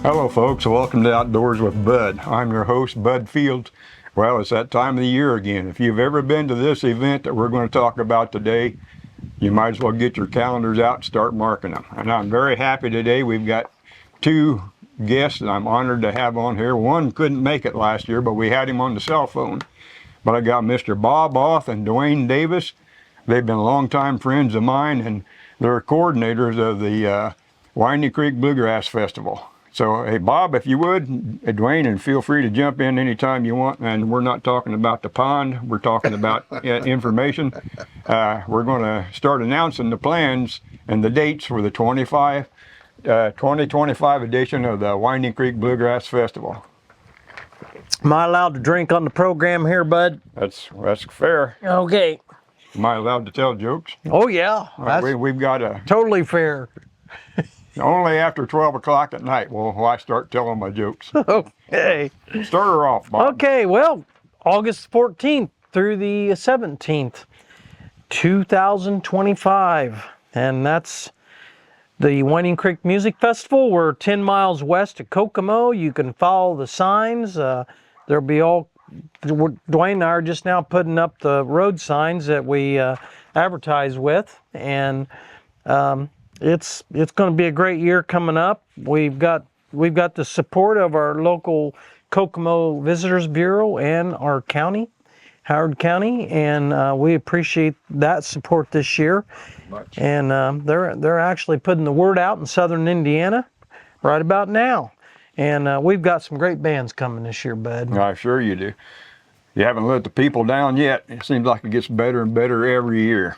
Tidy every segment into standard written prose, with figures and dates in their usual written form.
Hello folks, welcome to Outdoors with Bud. I'm your host, Bud Fields. Well, it's that time of the year again. If you've ever been to this event that we're going to talk about today, you might as well get your calendars out and start marking them. And I'm very happy today. We've got two guests that I'm honored to have on here. One couldn't make it last year, but we had him on the cell phone. But I got Mr. Bob Auth and Duane Davis. They've been longtime friends of mine, and they're coordinators of the Winding Creek Bluegrass Festival. So, hey, Bob, if you would, Duane, and feel free to jump in anytime you want. And we're not talking about the pond. We're talking about information. We're going to start announcing the plans and the dates for the 2025 edition of the Winding Creek Bluegrass Festival. Am I allowed to drink on the program here, Bud? That's fair. Okay. Am I allowed to tell jokes? Oh, yeah. That's We've got a... totally fair. Only after 12 o'clock at night will I start telling my jokes. Okay. Start her off, Bob. Okay, well, August 14th through the 17th, 2025. And that's the Winding Creek Music Festival. We're 10 miles west of Kokomo. You can follow the signs. There'll be all... Duane and I are just now putting up the road signs that we advertise with. And... It's going to be a great year coming up. We've got the support of our local Kokomo Visitors Bureau and our county, Howard County, and we appreciate that support this year. Much. And they're actually putting the word out in southern Indiana right about now. And we've got some great bands coming this year, Bud. I'm sure you do. You haven't let the people down yet. It seems like it gets better and better every year.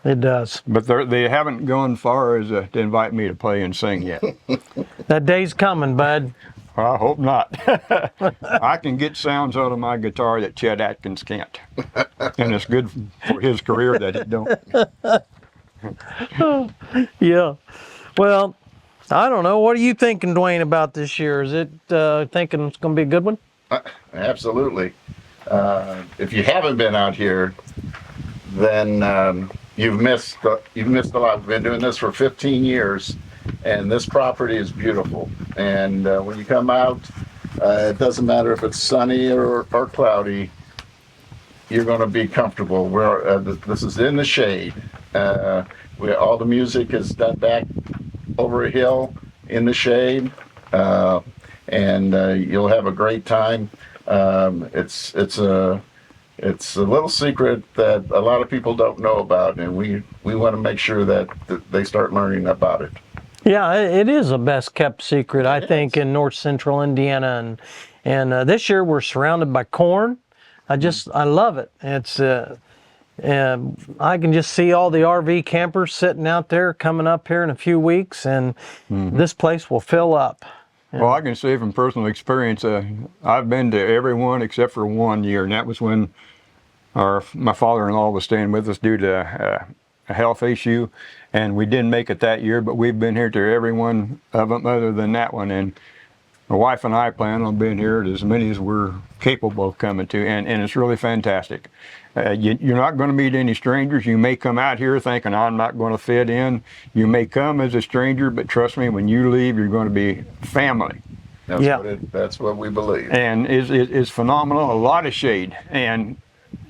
It does. But they haven't gone far as to invite me to play and sing yet. That day's coming, Bud. I hope not. I can get sounds out of my guitar that Chet Atkins can't. And it's good for his career that he don't. Yeah. Well, I don't know. What are you thinking, Duane, about this year? Is it thinking it's going to be a good one? Absolutely. If you haven't been out here, then you've missed a lot. We've been doing this for 15 years, and this property is beautiful. And when you come out, it doesn't matter if it's sunny or cloudy, you're going to be comfortable. This is in the shade. All the music is done back over a hill in the shade, and you'll have a great time. It's a little secret that a lot of people don't know about, and we want to make sure that they start learning about it. Yeah, it is a best kept secret, I think, in north central Indiana, and this year we're surrounded by corn. I love it. It's I can just see all the RV campers sitting out there coming up here in a few weeks, and this place will fill up. Well, I can say from personal experience, I've been to every one except for 1 year, and that was when my father-in-law was staying with us due to a health issue, and we didn't make it that year, but we've been here to every one of them other than that one, and my wife and I plan on being here at as many as we're capable of coming to, and it's really fantastic. You're not going to meet any strangers. You may come out here thinking, I'm not going to fit in. You may come as a stranger, but trust me, when you leave, you're going to be family. That's what we believe. And it's phenomenal, a lot of shade. And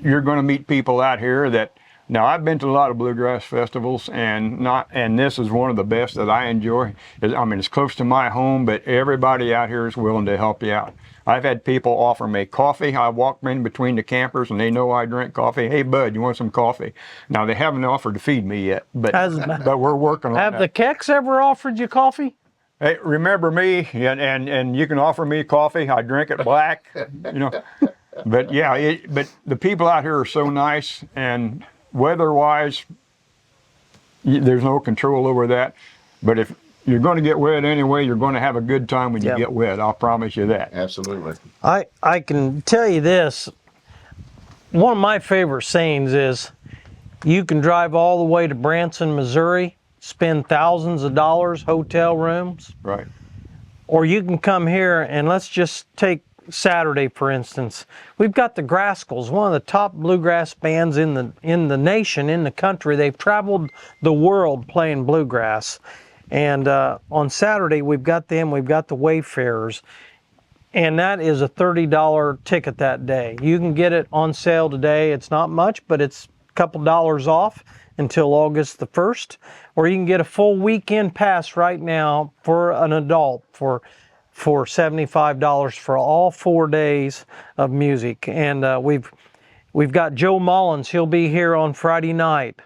you're going to meet people out here that, now I've been to a lot of bluegrass festivals, and this is one of the best that I enjoy. It's close to my home, but everybody out here is willing to help you out. I've had people offer me coffee. I walk in between the campers, and they know I drink coffee. Hey, Bud, you want some coffee? Now, they haven't offered to feed me yet, but we're working on that. Have the Keks ever offered you coffee? Hey, remember me, and you can offer me coffee. I drink it black, But yeah, but the people out here are so nice, and weather-wise, there's no control over that. But if you're going to get wet anyway, you're going to have a good time when you get wet. I'll promise you that. Absolutely. I can tell you this. One of my favorite sayings is, you can drive all the way to Branson, Missouri, spend thousands of dollars, hotel rooms. Right. Or you can come here, and let's just take Saturday, for instance. We've got the Grascals, one of the top bluegrass bands in the nation, in the country. They've traveled the world playing bluegrass. And on Saturday, we've got them, we've got the Wayfarers. And that is a $30 ticket that day. You can get it on sale today. It's not much, but it's a couple dollars off until August the 1st. Or you can get a full weekend pass right now for an adult for $75 for all 4 days of music. And we've got Joe Mullins. He'll be here on Friday night.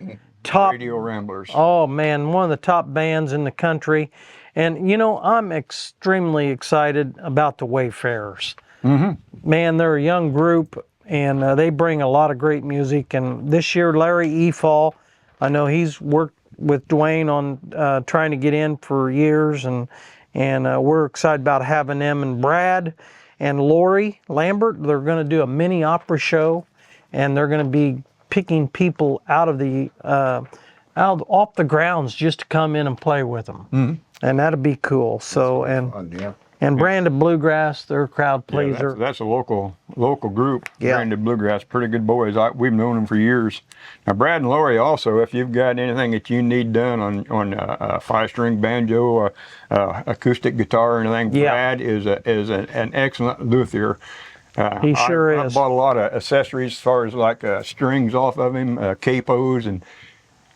Top Radio Ramblers. Oh man, one of the top bands in the country. And you know, I'm extremely excited about the Wayfarers. Man, they're a young group and they bring a lot of great music. And this year, Larry Efall, I know he's worked with Duane on trying to get in for years, and we're excited about having them. And Brad and Lori Lambert, they're going to do a mini opera show, and they're going to be picking people out of the off the grounds just to come in and play with them, and that'll be cool. So and Branded Bluegrass, they're a crowd pleaser. That's a local group. Yeah. Branded Bluegrass, pretty good boys. We've known them for years. Now Brad and Lori also, if you've got anything that you need done on a 5-string banjo, acoustic guitar, or anything, Yeah. Brad is an excellent luthier. He sure I is. bought a lot of accessories as far as like strings off of him, capos,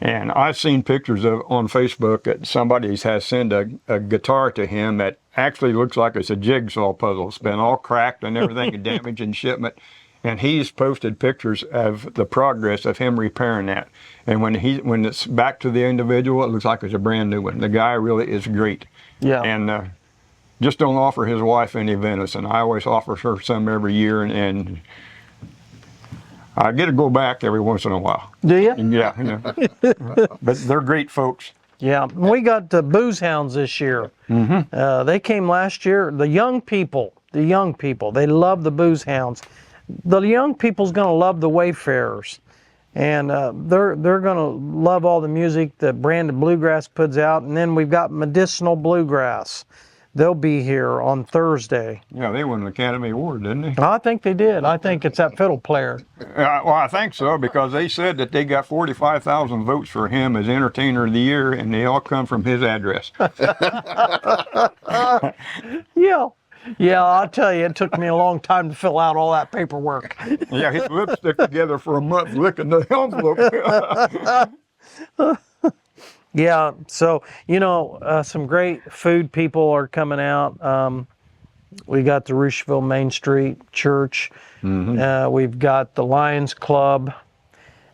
and I've seen pictures of on Facebook that somebody has sent a guitar to him that actually looks like it's a jigsaw puzzle. It's been all cracked and everything and damaged in shipment. And he's posted pictures of the progress of him repairing that. And when it's back to the individual, it looks like it's a brand new one. The guy really is great. Yeah. And just don't offer his wife any venison. I always offer her some every year, and I get to go back every once in a while. Do you? Yeah, you know. But they're great folks. Yeah. We got the Booze Hounds this year. They came last year. The young people, they love the Booze Hounds. The young people's going to love the Wayfarers. And they're going to love all the music that Branded Bluegrass puts out. And then we've got Medicinal Bluegrass. They'll be here on Thursday. Yeah, they won an Academy Award, didn't they? I think they did. I think it's that fiddle player. Well, I think so, because they said that they got 45,000 votes for him as Entertainer of the Year, and they all come from his address. Yeah. Yeah, I'll tell you, it took me a long time to fill out all that paperwork. Yeah, his lips stick together for a month licking the envelope. Yeah, so, you know, some great food people are coming out. We got the Rushville Main Street Church. We've got the Lions Club.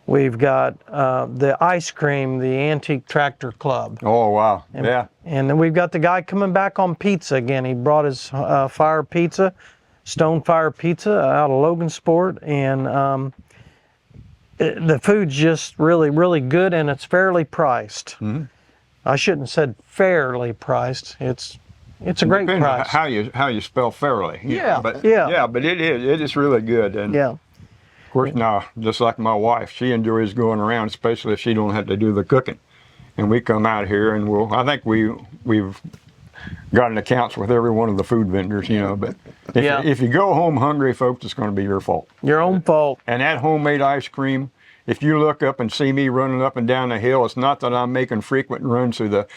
We've got the ice cream, the Antique Tractor Club. Oh, wow. Yeah. And then we've got the guy coming back on pizza again. He brought his fire pizza, Stone Fire Pizza out of Logansport. And the food's just really, really good, and it's fairly priced. I shouldn't have said fairly priced. It's a great Depends price. on how you spell fairly. You Yeah, know, but yeah. but it is really good. And Yeah. of course, now, just like my wife, she enjoys going around, especially if she don't have to do the cooking. And we come out here and I think we've gotten accounts with every one of the food vendors, you know. But if you go home hungry, folks, it's going to be your fault. Your own fault. And that homemade ice cream, if you look up and see me running up and down the hill, it's not that I'm making frequent runs through the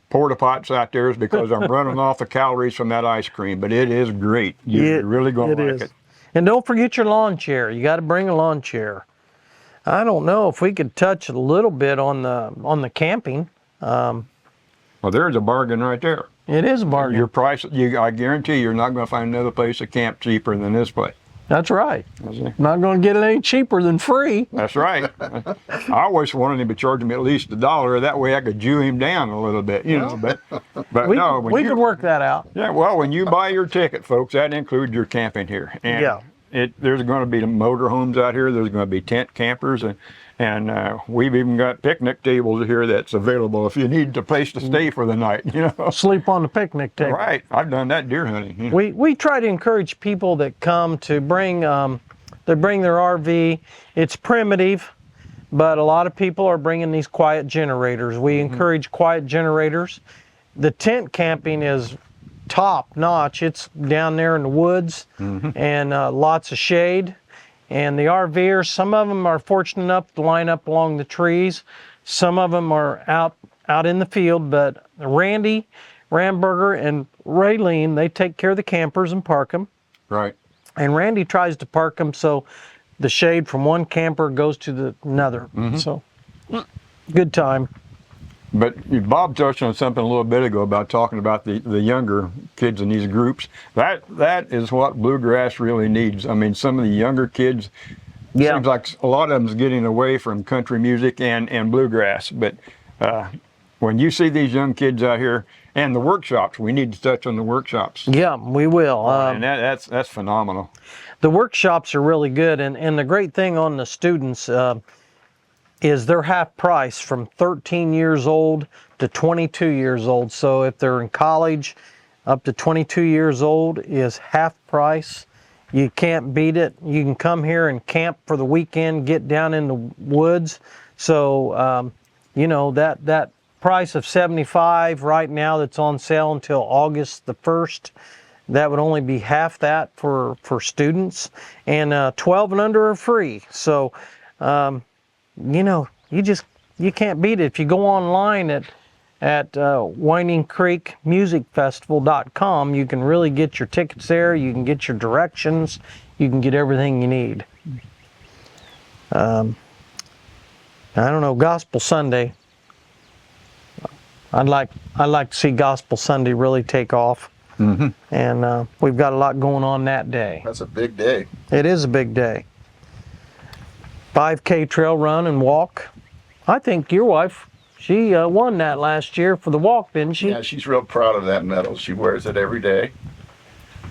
porta pots out there. It's because I'm running off the calories from that ice cream. But it is great. You're really going to like it. And don't forget your lawn chair. You got to bring a lawn chair. I don't know if we could touch a little bit on the camping. Well, there's a bargain right there. It is a bargain. Your price, I guarantee you're not going to find another place to camp cheaper than this place. That's right. That's it. Not going to get it any cheaper than free. That's right. I always wanted him to charge me at least $1. That way I could Jew him down a little bit, you know. But no, we could work that out. Yeah, well, when you buy your ticket, folks, that includes your camping here. And Yeah. There's going to be motor homes out here. There's going to be tent campers, and we've even got picnic tables here that's available if you need a place to stay for the night. You know. Sleep on the picnic table. Right. I've done that deer hunting. You know. We try to encourage people that come to bring their RV. It's primitive, but a lot of people are bringing these quiet generators. We encourage quiet generators. The tent camping is top notch. It's down there in the woods and lots of shade. And the RVers, some of them are fortunate enough to line up along the trees. Some of them are out out in the field, but Randy Ramberger and Raylene, they take care of the campers and park them. Right. And Randy tries to park them so the shade from one camper goes to the another. So good time. But Bob touched on something a little bit ago about talking about the younger kids in these groups. That is what bluegrass really needs. I mean, some of the younger kids, seems like a lot of them's getting away from country music and bluegrass. But when you see these young kids out here, and the workshops, we need to touch on the workshops. Yeah, we will. And that's phenomenal. The workshops are really good, and the great thing on the students is they're half price from 13 years old to 22 years old. So if they're in college, up to 22 years old is half price. You can't beat it. You can come here and camp for the weekend, get down in the woods. So, you know, that price of $75 right now that's on sale until August the 1st, that would only be half that for students. And 12 and under are free. So, you know, you can't beat it. If you go online at windingcreekmusicfestival.com, you can really get your tickets there. You can get your directions. You can get everything you need. I don't know, Gospel Sunday. I'd like to see Gospel Sunday really take off. And we've got a lot going on that day. That's a big day. It is a big day. 5K trail run and walk. I think your wife, she won that last year for the walk, didn't she? Yeah, she's real proud of that medal. She wears it every day.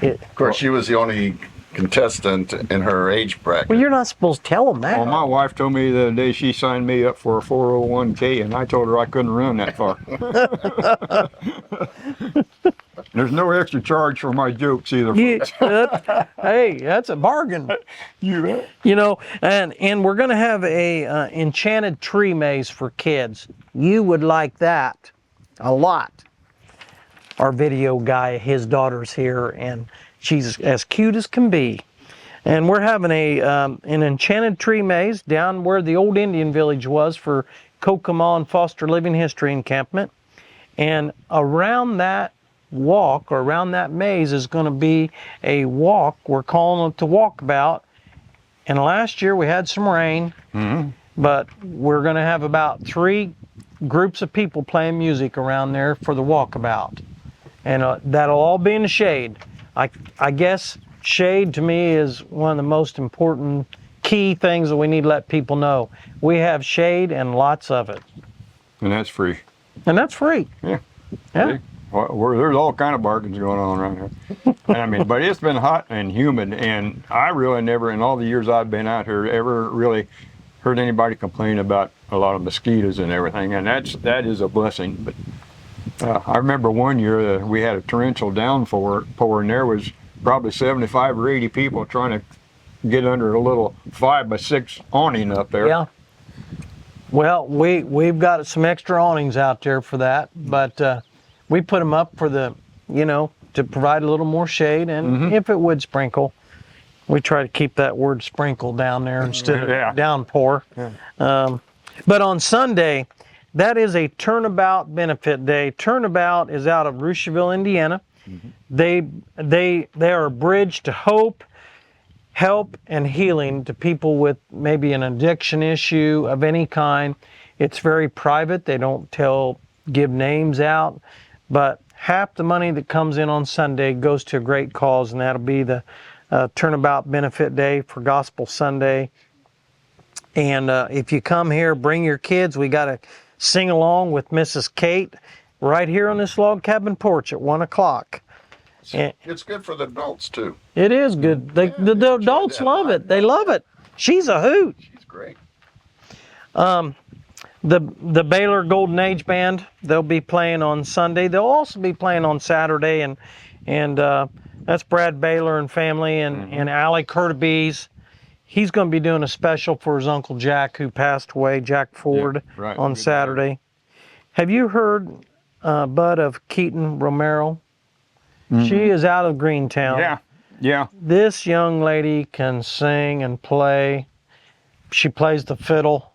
Of course, she was the only contestant in her age bracket. Well, you're not supposed to tell them that. Well, my wife told me the other day she signed me up for a 401k, and I told her I couldn't run that far. There's no extra charge for my jokes either. Hey, that's a bargain. You know, and we're going to have a enchanted tree maze for kids. You would like that a lot. Our video guy, his daughter's here, and she's as cute as can be. And we're having an enchanted tree maze down where the old Indian village was for Kokomo and Foster Living History Encampment. And around that walk, or around that maze, is going to be a walk. We're calling it the walkabout. And last year we had some rain, but we're going to have about 3 groups of people playing music around there for the walkabout. And that'll all be in the shade. I guess shade to me is one of the most important key things that we need to let people know. We have shade and lots of it. And that's free. And that's free. Yeah. Yeah. Well, there's all kind of bargains going on around here. And I mean, but it's been hot and humid, and I really never, in all the years I've been out here, ever really heard anybody complain about a lot of mosquitoes and everything, and that is a blessing. But I remember one year we had a torrential downpour, and there was probably 75 or 80 people trying to get under a little 5x6 awning up there. Yeah. Well, we've got some extra awnings out there for that, but we put them up for the, you know, to provide a little more shade, and if it would sprinkle, we try to keep that word sprinkle down there instead of downpour. Yeah. But on Sunday, that is a Turnabout benefit day. Turnabout is out of Rushville, Indiana. They are a bridge to hope, help, and healing to people with maybe an addiction issue of any kind. It's very private. They don't give names out, but half the money that comes in on Sunday goes to a great cause, and that'll be the Turnabout benefit day for Gospel Sunday. And if you come here, bring your kids. We got to sing along with Mrs. Kate right here on this log cabin porch at 1 o'clock. It's good for the adults too. It is good. The adults love it. They love it. She's a hoot. She's great. The Baylor Golden Age Band, they'll be playing on Sunday. They'll also be playing on Saturday, and that's Brad Baylor and family, and Allie Curtibees. He's going to be doing a special for his Uncle Jack, who passed away, Jack Ford, on Saturday. Have you heard, Bud, of Keaton Romero? She is out of Greentown. Yeah. This young lady can sing and play. She plays the fiddle.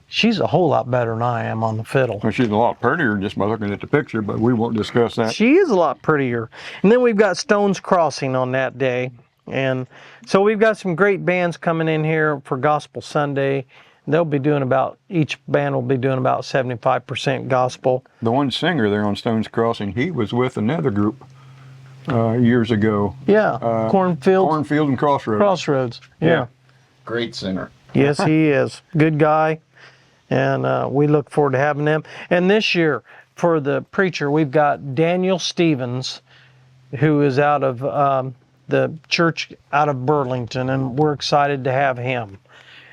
She's a whole lot better than I am on the fiddle. Well, she's a lot prettier just by looking at the picture, but we won't discuss that. She is a lot prettier. And then we've got Stones Crossing on that day. And so we've got some great bands coming in here for Gospel Sunday. They'll be doing each band will be doing about 75% gospel. The one singer there on Stones Crossing, he was with another group years ago. Yeah, Cornfield and Crossroads. Crossroads. Yeah. Great singer. Yes, he is. Good guy. And we look forward to having them. And this year, for the preacher, we've got Daniel Stevens, who is out of the church out of Burlington, and we're excited to have him.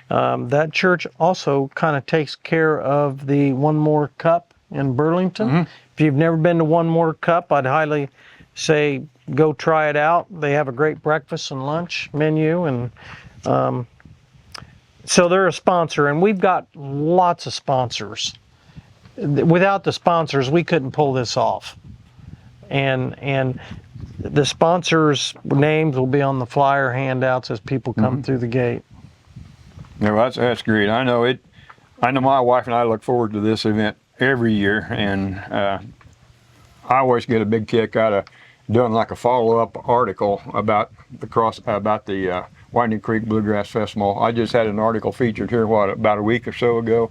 That church also kind of takes care of the One More Cup in Burlington. Mm-hmm. If you've never been to One More Cup, I'd highly say go try it out. They have a great breakfast and lunch menu, and so they're a sponsor, and we've got lots of sponsors. Without the sponsors, we couldn't pull this off. And the sponsors' names will be on the flyer handouts as people come through the gate. Yeah, well, that's great. I know my wife and I look forward to this event every year, and I always get a big kick out of doing like a follow-up article about the Winding Creek Bluegrass Festival. I just had an article featured here, about a week or so ago,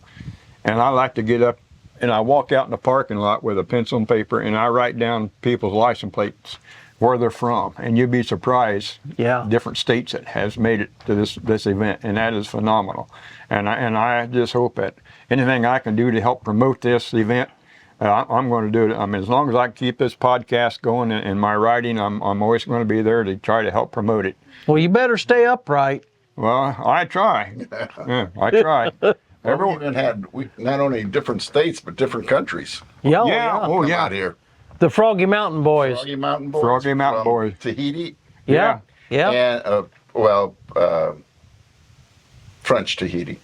and I like to get up and I walk out in the parking lot with a pencil and paper, and I write down people's license plates, where they're from, and you'd be surprised. Yeah. Different states that has made it to this event, and that is phenomenal. And I just hope that anything I can do to help promote this event, I'm going to do it. I mean, as long as I can keep this podcast going and my writing, I'm always going to be there to try to help promote it. Well, you better stay upright. Well, I try. Yeah, I try. We even had not only different states but different countries. Yeah, Yeah, oh come yeah. out here. The Froggy Mountain Boys. Froggy Mountain Boys. Froggy Mountain from Boys. Tahiti. Yeah. Yeah. And French Tahiti,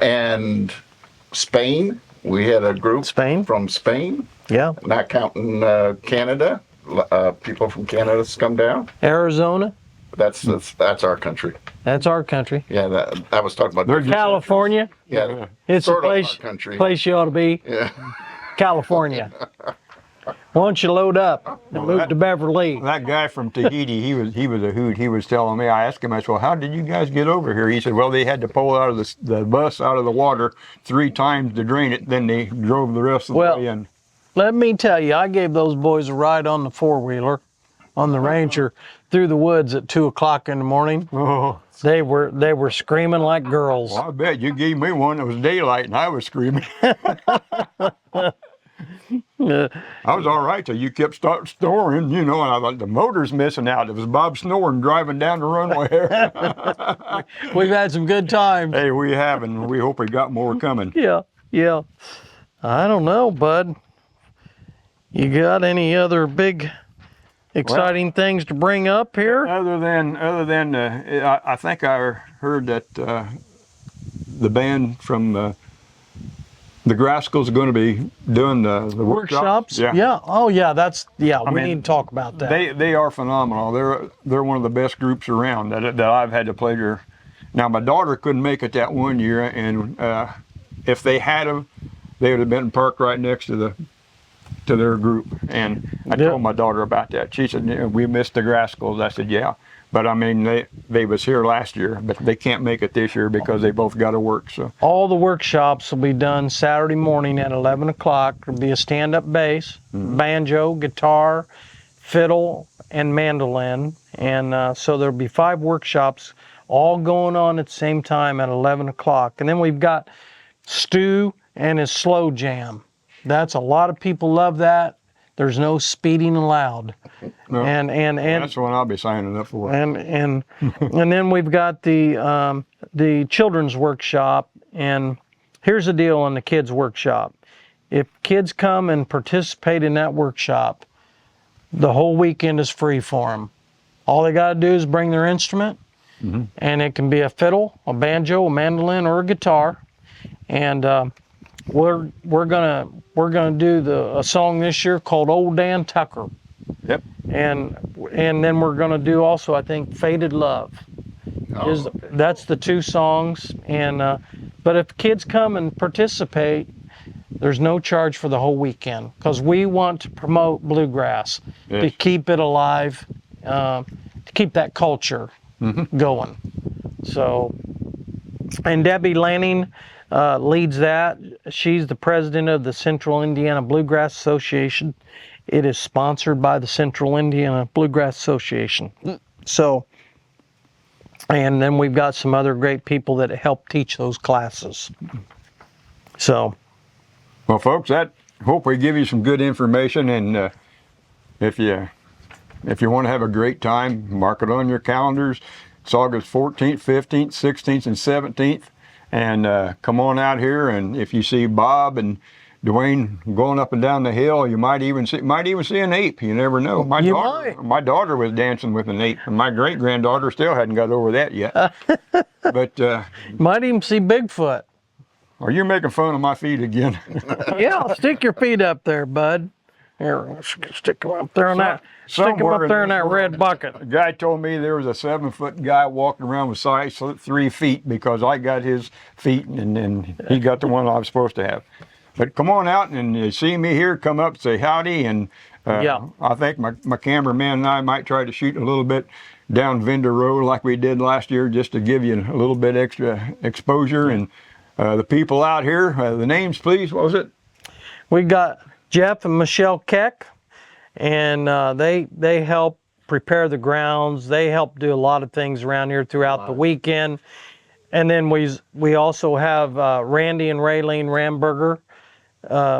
and Spain. We had a group from Spain. Yeah. Not counting Canada. People from Canada come down. Arizona. That's our country. That's our country. Yeah, I was talking about California. Yeah, It's a sort of place our country. place you ought to be. Yeah. California. Why don't you load up and move to Beverly? That guy from Tahiti, he was a hoot. He was telling me, I asked him, I said, well, how did you guys get over here? He said, well, they had to pull out of the bus out of the water 3 times to drain it, then they drove the rest of the way in. Let me tell you, I gave those boys a ride on the 4-wheeler, on the Ranger, through the woods at 2 o'clock in the morning. Oh, They were screaming like girls. well, I bet you gave me one that was daylight and I was screaming. I was all right till you kept snoring, and I thought the motor's missing out. It was Bob snoring driving down the runway. We've had some good times. Hey, we have, and we hope we got more coming. Yeah. I don't know, bud. You got any other big, exciting things to bring up here? Other than, I think I heard that the band from the Graskell's going to be doing the workshops. Yeah. Oh, yeah. We mean, need to talk about that. They are phenomenal. They're one of the best groups around that I've had the pleasure. Now my daughter couldn't make it that one year, and if they had them, they would have been parked right next to their group. And I told my daughter about that. She said, we missed the Graskells. I said, yeah. But I mean, they was here last year, but they can't make it this year because they both got to work. So all the workshops will be done Saturday morning at 11 o'clock. There'll be a stand-up bass, banjo, guitar, fiddle, and mandolin. And so there'll be 5 workshops all going on at the same time at 11 o'clock. And then we've got Stu and his slow jam. That's a lot of people love that. There's no speeding allowed. no, And that's the one I'll be signing up for. and then we've got the children's workshop. And here's the deal on the kids workshop. If kids come and participate in that workshop, the whole weekend is free for them. All they got to do is bring their instrument, and it can be a fiddle, a banjo, a mandolin, or a guitar. And we're gonna do a song this year called Old Dan Tucker. Yep. And then we're gonna do also, I think, Faded Love. That's the 2 songs, and But if kids come and participate, there's no charge for the whole weekend because we want to promote bluegrass, to Yes. keep it alive, to keep that culture going. So, and Debbie Lanning leads that. She's the president of the Central Indiana Bluegrass Association. It is sponsored by the Central Indiana Bluegrass Association. So, and then we've got some other great people that help teach those classes. So, Well, folks, that hope we give you some good information, and if you want to have a great time, mark it on your calendars. It's August 14th, 15th, 16th, and 17th, and come on out here. And if you see Bob and Duane going up and down the hill, you might even see an ape. You never know. My daughter was dancing with an ape, and my great granddaughter still hadn't got over that yet. But might even see Bigfoot. are you making fun of my feet again? Yeah, stick your feet up there, bud. Here, stick them up there in that. Stick them Somewhere up there in this that red world, bucket. A guy told me there was a 7-foot guy walking around with size 3 feet because I got his feet and he got the one I was supposed to have. But come on out and you see me here, come up, say howdy, and Yeah. I think my cameraman and I might try to shoot a little bit down Vendor Road like we did last year just to give you a little bit extra exposure. And the people out here, the names please, what was it? We got Jeff and Michelle Keck, and they help prepare the grounds. They help do a lot of things around here throughout the weekend. And then we also have Randy and Raylene Ramberger,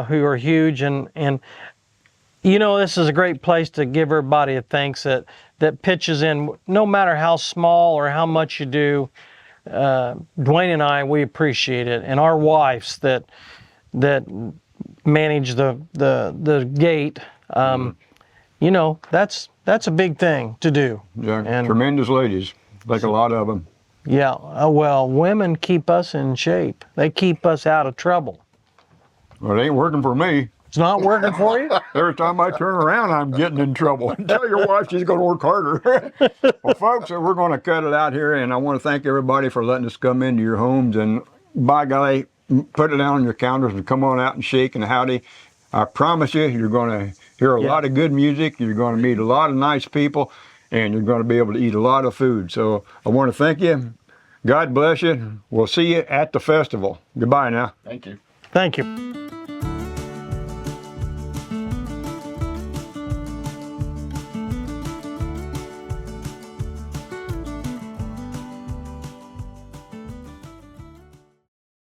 who are huge. And you know, this is a great place to give everybody a thanks that pitches in, no matter how small or how much you do. Duane and I, we appreciate it, and our wives that manage the gate. You know, that's a big thing to do. Yeah, And- tremendous ladies, like a lot of them. Yeah, well, women keep us in shape. They keep us out of trouble. Well, it ain't working for me. It's not working for you? Every time I turn around, I'm getting in trouble. Tell your wife she's going to work harder. Well, folks, we're going to cut it out here, and I want to thank everybody for letting us come into your homes. And by golly, put it down on your calendars and come on out and shake and howdy. I promise you, you're going to hear a lot of good music. You're going to meet a lot of nice people, and you're going to be able to eat a lot of food. So I want to thank you. God bless you. We'll see you at the festival. Goodbye now. Thank you. Thank you.